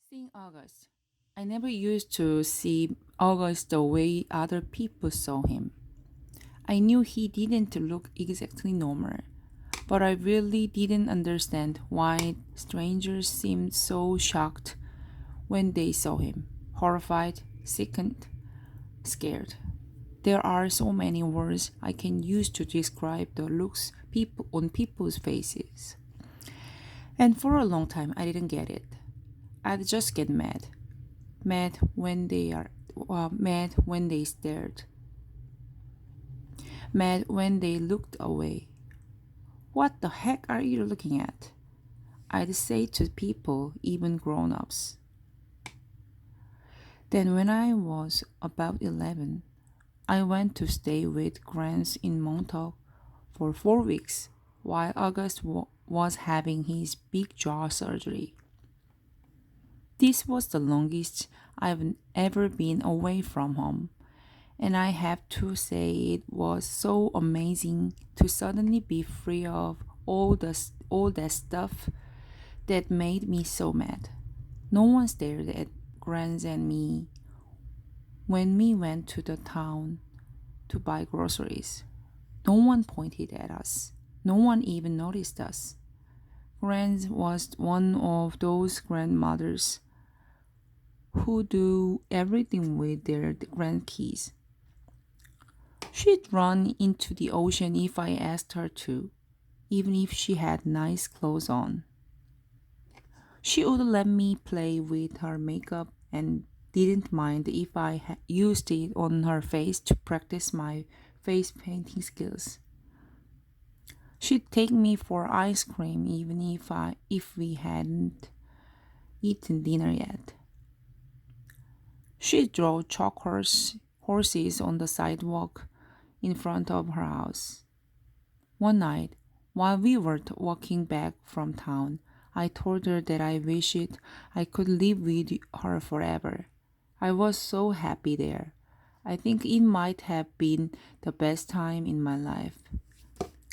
Seeing August. I never used to see August the way other people saw him. I knew he didn't look exactly normal, but I really didn't understand why strangers seemed so shocked when they saw him, horrified, sickened, scared. There are so many words I can use to describe the looks people on people's faces. And for a long time I didn't get it. I'd just get mad. Mad when they stared, mad when they looked away. What the heck are you looking at? I'd say to people, even grown ups. Then, when I was about 11, I went to stay with Grants in Montauk for 4 weeks while August was having his big jaw surgery. This was the longest I've ever been away from home, and I have to say it was so amazing to suddenly be free of all that stuff that made me so mad. No one stared at Grants and me when we went to the town to buy groceries. No one pointed at us. No one even noticed us. Grants was one of those grandmothers who do everything with their grandkids. She'd run into the ocean if I asked her to, even if she had nice clothes on. She would let me play with her makeup and didn't mind if I used it on her face to practice my face painting skills. She'd take me for ice cream even if we hadn't eaten dinner yet. She drove horses on the sidewalk in front of her house. One night, while we were walking back from town, I told her that I wished I could live with her forever. I was so happy there. I think it might have been the best time in my life.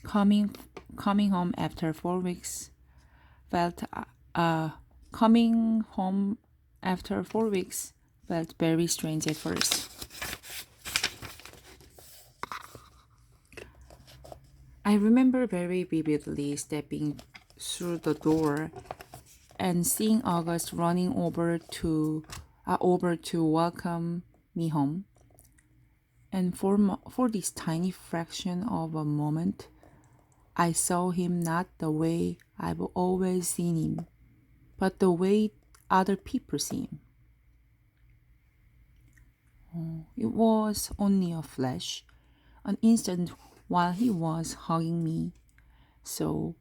Coming, coming home after 4 weeks felt coming home after 4 weeks felt very strange at first. I remember very vividly stepping through the door and seeing August running over to welcome me home. And for this tiny fraction of a moment, I saw him not the way I've always seen him, but the way other people see him. It was only a flash, an instant while he was hugging me. So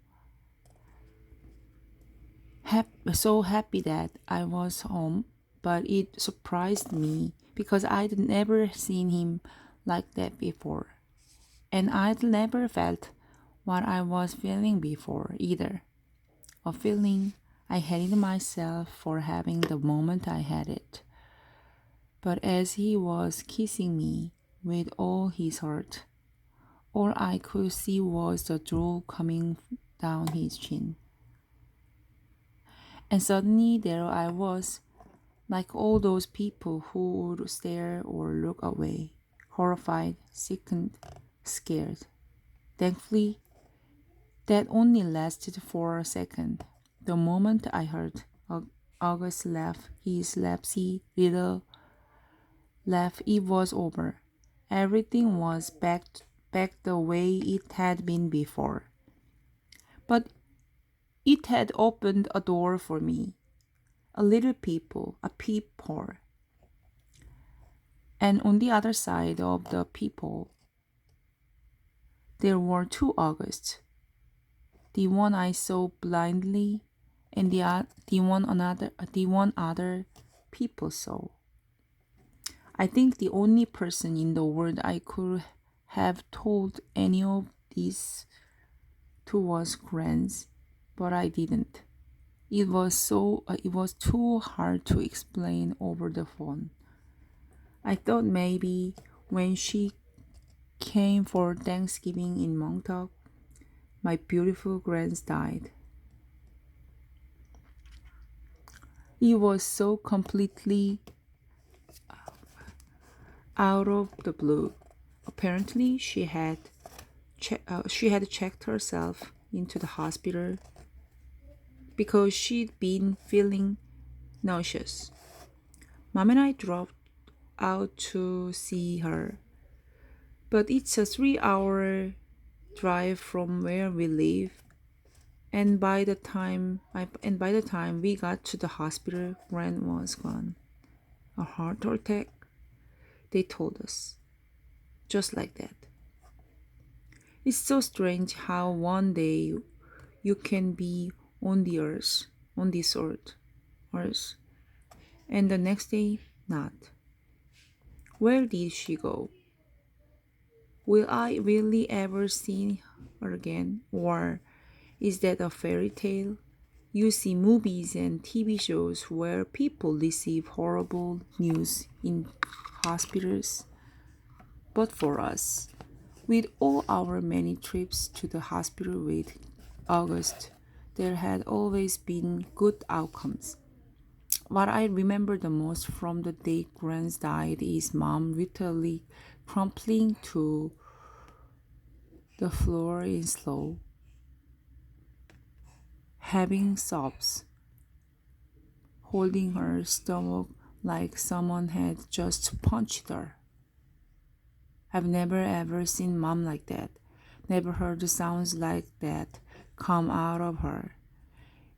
happy that I was home, but it surprised me because I'd never seen him like that before. And I'd never felt what I was feeling before either. A feeling I hated myself for having the moment I had it. But as he was kissing me with all his heart, all I could see was the drool coming down his chin. And suddenly there I was, like all those people who would stare or look away, horrified, sickened, scared. Thankfully, that only lasted for a second. The moment I heard August laugh, his lapsy little laugh, it was over. Everything was back the way it had been before. But it had opened a door for me, a little a peephole. And on the other side of the peephole, there were two Augusts. The one I saw blindly, and the one other people saw. I think the only person in the world I could have told any of these to was Grants, but I didn't. It was too hard to explain over the phone. I thought maybe when she came for Thanksgiving in Montauk, my beautiful Grants died. It was so completely out of the blue. Apparently, she had checked herself into the hospital because she'd been feeling nauseous. Mom and I drove out to see her, but it's a 3 hour drive from where we live. And by the time we got to the hospital, Grant was gone. A heart attack, they told us, just like that. It's so strange how one day you can be on the earth, on this earth, and the next day not. Where did she go? Will I really ever see her again? Or is that a fairy tale? You see movies and TV shows where people receive horrible news in hospitals. But for us, with all our many trips to the hospital with August, there had always been good outcomes. What I remember the most from the day Grant died is mom literally crumpling to the floor in slow, having sobs, holding her stomach like someone had just punched her. I've never ever seen mom like that, never heard the sounds like that come out of her.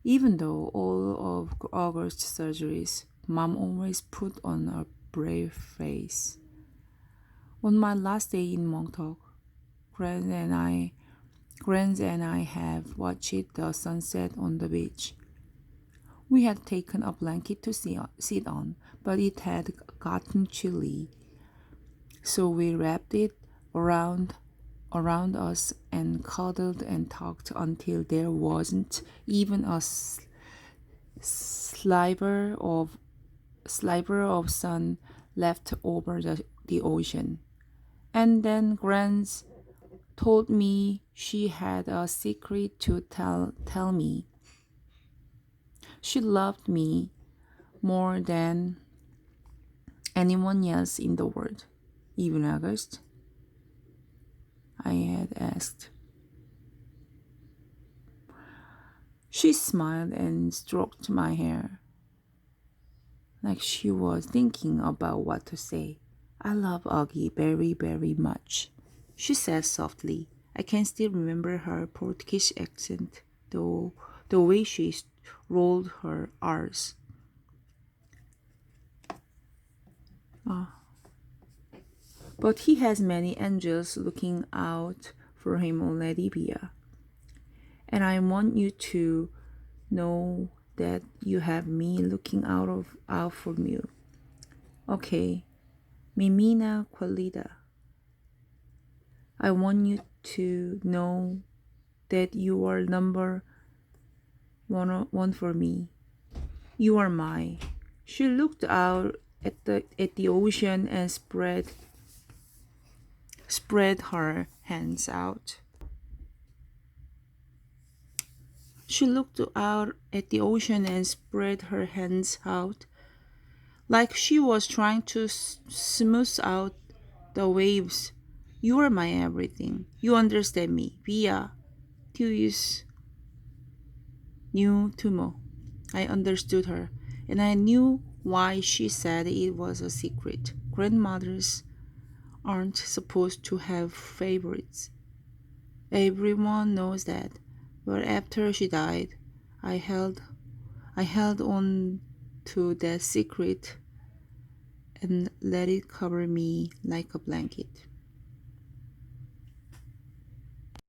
Even though all of August's surgeries, mom always put on a brave face. On my last day in Montauk, Grant and I Grant and I have watched the sunset on the beach. We had taken a blanket to sit on, but it had gotten chilly, so we wrapped it around us and cuddled and talked until there wasn't even a sliver of sun left over the ocean. And then Grant told me she had a secret to tell me. She loved me more than anyone else in the world. Even August? I had asked. She smiled and stroked my hair, like she was thinking about what to say. I love Augie very, very much, she said softly. I can still remember her Portuguese accent, though the way she rolled her R's. But he has many angels looking out for him on Ladibia. And I want you to know that you have me looking out for you. Okay, Mimina Qualida. I want you to know that you are number one for me. You are mine. She looked out at the ocean and spread her hands out. She looked out at the ocean and spread her hands out, like she was trying to smooth out the waves. You are my everything. You understand me. Via Tuis knew Tumo. I understood her, and I knew why she said it was a secret. Grandmothers aren't supposed to have favorites. Everyone knows that. But after she died, I held I held on to that secret and let it cover me like a blanket.